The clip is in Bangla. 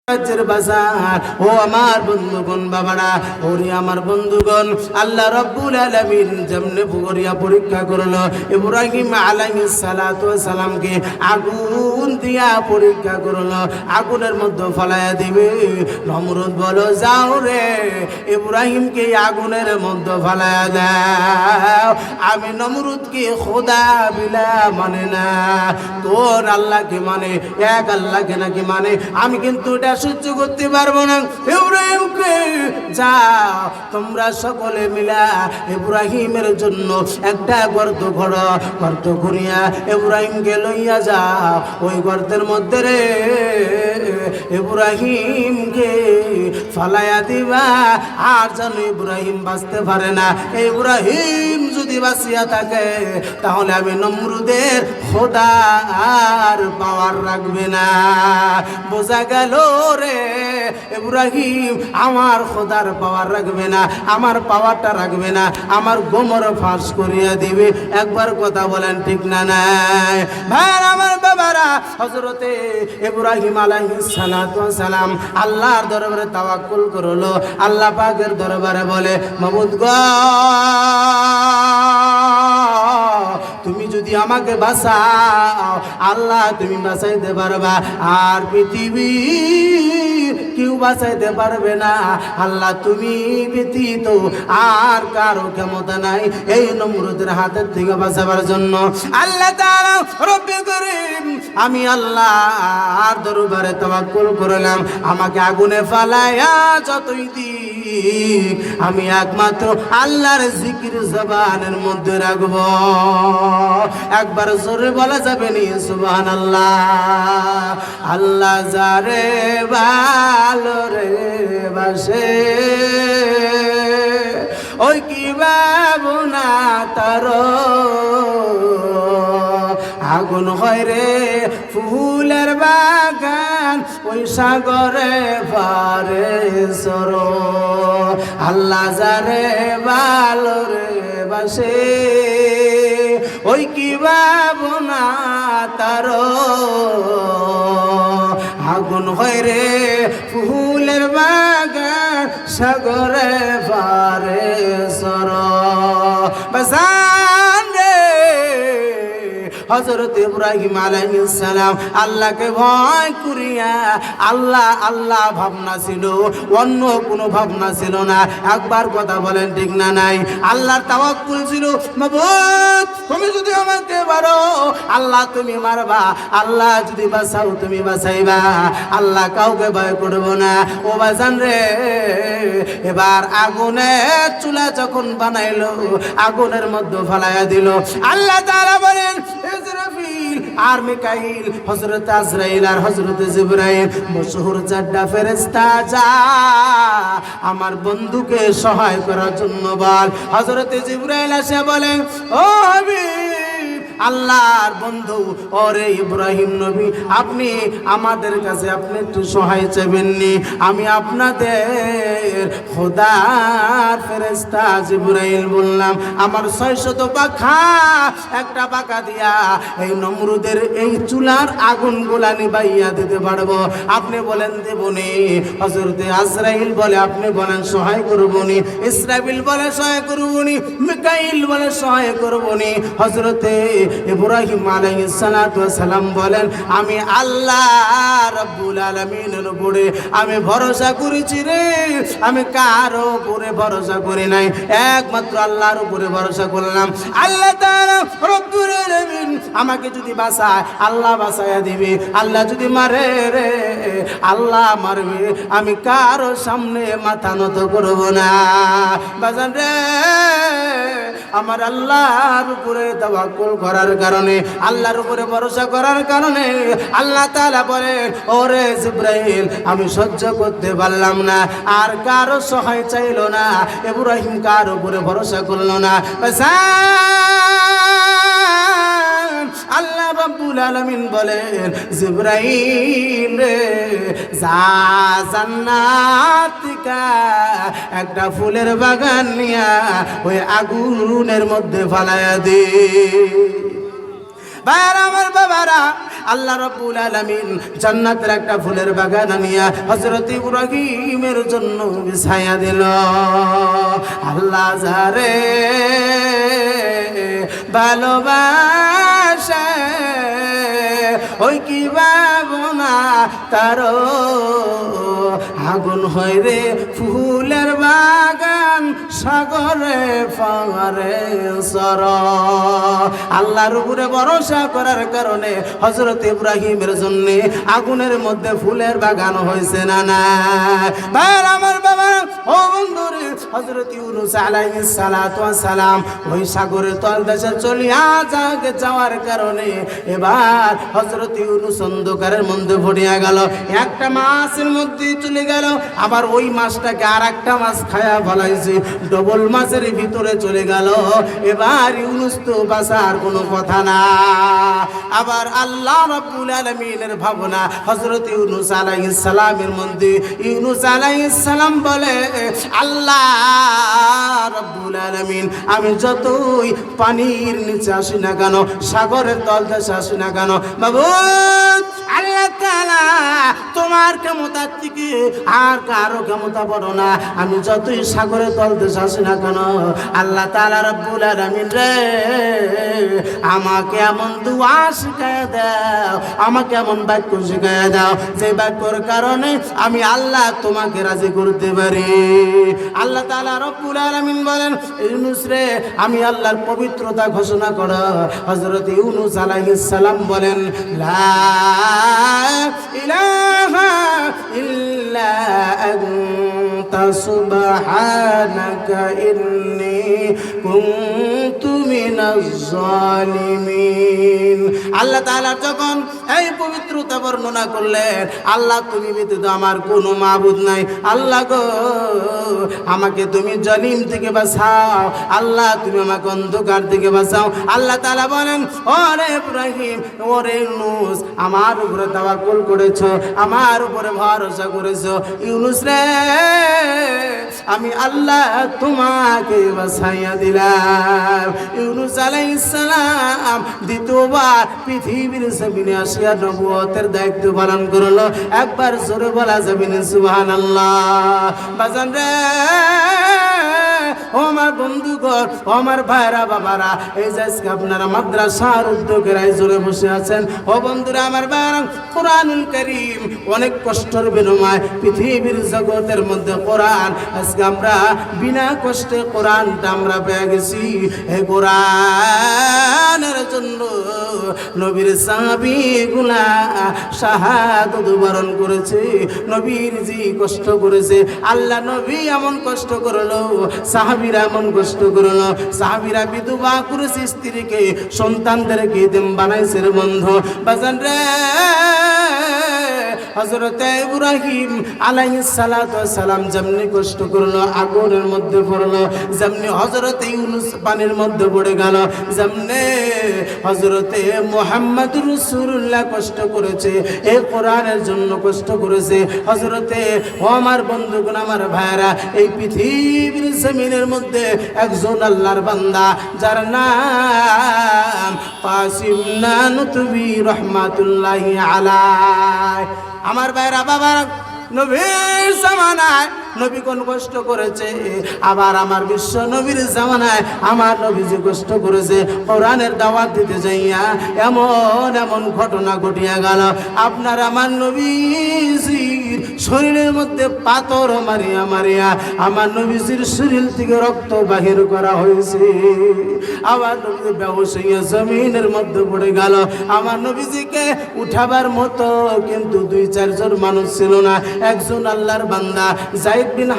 বাজার ও আমার বন্ধুগণ বাবারা ওরে আমার বন্ধুগণ আল্লাহ রাব্বুল আলামিন যেমনে করিয়া পরীক্ষা করলো ইব্রাহিম আলাইহিস সালাতু ওয়াস সালামকে আগুন দিয়া পরীক্ষা করলো আগুনের মধ্যে ফলায়া দিবে নমরুদ বলো যাও রে ইব্রাহিমকে আগুনের মধ্যে ফলায়া দাও আমি নমরুদকে খোদা বিলা মানে না তোর আল্লাহকে মানে এক আল্লাহকে নাকি মানে আমি কিন্তু এটা সহ্য করতে পারবো না ইব্রাহিমকে যাও তোমরা সকলে মিলা ইব্রাহিমের জন্য একটা গর্ত করো গর্ত করিয়া ইব্রাহিমকে লইয়া যাও ওই গর্তের মধ্যে রে ইব্রাহিমকে ফালাইয়া দিবা আর যেন ইব্রাহিম বাঁচতে পারে না ইব্রাহিম যদি বাঁচিয়া থাকে তাহলে আমি নমরুদের খোদা আর পাওয়ার রাখবে না বোঝা গেল রে ইব্রাহিম আমার খোদার পাওয়ার রাখবে না আমার পাওয়ারটা রাখবে না আমার গোমর ফাঁস করিয়া দিবে একবার কথা বলেন ঠিক না নাই ভাই আমার বাবারা হযরতে ইব্রাহিম আলাইহিস সালাতু ওয়াস সালাম আল্লাহর দরবারে তাওয়াক্কুল করলো আল্লাহ পাকের দরবারে বলে মাবুদ গো তুমি যদি আমাকে বাঁচাও আল্লাহ তুমি বাঁচাইতে পারবা আর পৃথিবী কেউ বাঁচাইতে পারবে না আল্লাহ তুমি ব্যতীত আর কারো ক্ষমতা নাই এই নমরুদের হাতের থেকে বাঁচাবার জন্য আল্লাহ তাআলা রব্বে করিম আমি আল্লাহর দরবারে তাওয়াক্কুল করলাম আমাকে আগুনে ফালায়া যতই দিক আমি একমাত্র আল্লাহর জিকির জবানের মধ্যে রাখবো একবার জোরে বলা যাবে নি সুবহানাল্লাহ আল্লাহ যারে ভালো রে বাসে ওই কি ভাবনা তার আগুন হয় রে ফুলের বাগান ওই সাগরে পারে সর আল্লাহ যারে ভালো রে বাসে ওই কি ভাবনা তার আগুন হয় রে ফুলের বাগান সাগরে পারে সর বাসান রে হযরত ইব্রাহিম আলাইহিস সালাম আল্লাহকে ভয় করিয়া আল্লাহ আল্লাহ ভাবনা ছিল অন্য কোনো ভাবনা ছিল না একবার কথা বলেন ঠিক না নাই আল্লাহর তাওয়াক্কুল ছিল মাবুদ তুমি যদি আমাকে মারো আল্লাহ তুমি মারবা আল্লাহ যদি বাঁচাও তুমি বাঁচাইবা আল্লাহ কাউকে ভয় করব না ও বাজান রে এবার আগুনের চুলা যখন বানাইলো আগুনের মধ্যে ফেলাইয়া দিল আল্লাহ তাআলা বলেন ইসরাফিল আর মিকাইল হযরত আজরাইল আর হযরত জিবরাইল মশহুর চারটা ফেরেশতা যা আমার বন্ধুকে সহায় করার জন্য বল হযরত জিবরাইল এসে বলেন ও হাবিব আল্লাহর বন্ধু ওরে ইব্রাহিম নবী আপনি আমাদের কাছে আপনি একটু সহায় চাইবেননি আমি আপনাদের খোদার ফেরেশতা জিবরাইল বললাম আমার 600 পাখা একটা পাখা দিয়া এই নমরুদের এই চুলার আগুনগুলা নিভাইয়া দিতে পারবো আপনি বলেন দেবনি হযরতে আজরাইল বলে আপনি বলেন সহায় করবনি ইসরাফিল বলে সহায় করবনি মিকাইল বলে সহায় করবনি হযরতে ইব্রাহিম আলাইহিস সালাতু ওয়াস সালাম বলেন আমি আল্লাহ রাব্বুল আলামিনের উপরে আমি ভরসা করেছি রে আমি কারো উপরে ভরসা করি নাই একমাত্র আল্লাহর উপরে ভরসা করলাম আল্লাহ তাআলা রব্বুল আলামিন আমাকে যদি বাঁচায় আল্লাহ বাঁচায়া দিবে আল্লাহ যদি মারে রে আল্লাহ মারবে আমি কারো সামনে মাথা নত করব না বাজান রে আমার আল্লাহর উপরে তাওয়াক্কুল করার কারণে আল্লাহর উপরে ভরসা করার কারণে আল্লাহ তাআলা বলেন ওরে জিবরাইল আমি সহ্য করতে পারলাম না আর কারো সহায় চাইলো না ইব্রাহিম কার উপরে ভরসা করলো না আল্লাহ রাব্বুল আলামিন বলেন জিবরাইল রে যা জান্নাত থেকে একটা ফুলের বাগান নিয়া ওই আগুনের মধ্যে ফালায়া দে ভাইরা আমার বাবারা আল্লাহ রাব্বুল আলামিন জান্নাতের একটা ফুলের বাগান আনিয়া হযরত ইব্রাহিমের জন্য বিছায়া দিল। আল্লাহ যারে ভালোবাসে ওই কি ভাবনা তারো আগুন হয় রে ফুলের বাগান সাগরে পারে সর। আল্লাহর উপরে ভরসা করার কারণে হযরত ইব্রাহিমের জন্য আগুনের মধ্যে ফুলের বাগান হয়েছে না না ভাই আমার বাবা ও বন্ধুরে হযরত ইউনূস আলাইহিস সালাতু ওয়াস সালাম ওই সাগরের তলদেশে চলিয়া যাওয়ার কারণে এবার হযরত ইউনূস অন্ধকারের মধ্যে পড়িয়া গেল। একটা মাছের মধ্যে চলে গেল, আবার ওই মাছটাকে আর একটা মাছ খায়া ফলাইছে, ডবল মাছের ভিতরে চলে গেল। এবার ইউনূস তো বাঁচার কোনো কথা না। আবার আল্লাহ রাব্বুল আলামিনের ভাবনা হযরত ইউনূস আলাইহিস সালামের মধ্যে। ইউনূস আলাইহিস সালাম বলে আল্লাহ রাব্বুল আলামিন আমি যতই পানির নিচে আসি না কেন, সাগরের তলদেশে আসি না কেন মাবুদ আল্লাহ তাআলা তোমার ক্ষমতার থেকে আর কারো ক্ষমতা বড় না। আমি যতই সাগরের তলদেশে আসি না কেন আল্লাহ তাআলা রাব্বুল আলামিন রে আমাকে এমন দুআ শিখায় দাও, আমাকে এমন বাক্য শিখায় দাও যে বাক্যর কারণে আমি আল্লাহ তোমাকে রাজি করতে পারি। আল্লাহ তাআলা রাব্বুল আলামিন বলেন ইউনূস রে আমি আল্লাহর পবিত্রতা ঘোষণা করো। হযরত ইউনূস আলাইহিস সালাম বলেন লা ইলাহা ইল্লা আনতা সুবহানাকা ইন্নী কুনতু মিনাজ জালিমিন। আল্লাহ তাআলা যখন এই পবিত্রতা বর্ণনা করলেন, আল্লাহ তুমি ব্যতীত আমার কোনো মাবুদ নাই, আল্লাহ গো আমাকে তুমি জালিম থেকে বাঁচাও, আল্লাহ তুমি আমাকে অন্ধকার থেকে বাঁচাও। আল্লাহ তাআলা বলেন ওরে ইব্রাহিম ওরে ইউনূস আমার উপরে তাওয়াক্কুল করেছো, আমার উপরে ভরসা করেছো, ইউনূস রে আমি আল্লাহ তোমাকে বাঁচাইয়া দিলাম। ইউনূস আলাইহিস সালাম দ্বিতীয়বার পৃথিবীর জমিনে আসিয়া নবুয়তের দায়িত্ব পালন করলো। একবার জোরে বলা যাবে না সুবহানাল্লাহ। বাজান রে ও আমার বন্ধুগণ ও আমার ভাইরা বাবারা, এই যে আজকে আপনারা মাদ্রাসার উদ্যোগের আয়োজনে বসে আছেন, ও বন্ধুরা আমার ভাইরা, কোরআনুল কারীম অনেক কষ্টের বিনিময়ে পৃথিবীর জগতের মধ্যে কোরআন আজকে আমরা বিনা কষ্টে কোরআনটা আমরা পেয়ে গেছি। এই কোরআনের জন্য নবীর সাহাবীগুলা শাহাদাত বরণ করেছে, নবীর জি কষ্ট করেছে। আল্লাহ নবী এমন কষ্ট করলো, সাহাবীরা এমন কষ্ট করলো, সাহাবীরা বিধবা করেছে স্ত্রীকে, সন্তানদেরকে এতিম বানাইছে রে বন্ধু। বাজান রে হযরত ইব্রাহিম আলাইহিস সালাতু ওয়াস সালাম যেমনি কষ্ট করলো আগুনের মধ্যে পড়লো, যেমনি হযরত ইউনূস পানির মধ্যে পড়ে গেল, যেমনি হযরত মুহাম্মদুর রাসূলুল্লাহ কষ্ট করেছে, এই কোরআনের জন্য কষ্ট করেছে। হযরতে ও আমার বন্ধুগণ আমার ভাইরা, এই পৃথিবীর জমিনের মধ্যে একজন আল্লাহর বান্দা যার নাম কাসিম নানুতুবি রাহমাতুল্লাহি আলাইহি। আমার ভাইরা বাবা নবীর জামানায় নবী কোন কষ্ট করেছে, আবার আমার বিশ্ব নবীর জামানায় আমার নবী যে কষ্ট করেছে কোরআনের দাওয়াত দিতে যাইয়া এমন এমন ঘটনা ঘটিয়া গেল। আপনার আমার নবীজির শরীরের মধ্যে পাথর মারিয়া মারিয়া আমার নবীজির শরীর থেকে রক্ত বাহির করা হয়েছে। আমার নবী বেহুশ হইয়া জমিনের মধ্যে পড়ে গেল। আমার নবীজিকে উঠাবার মতো কিন্তু 2-4 জন মানুষ ছিল না। একজন আল্লাহর বান্দা যায়েদ বিন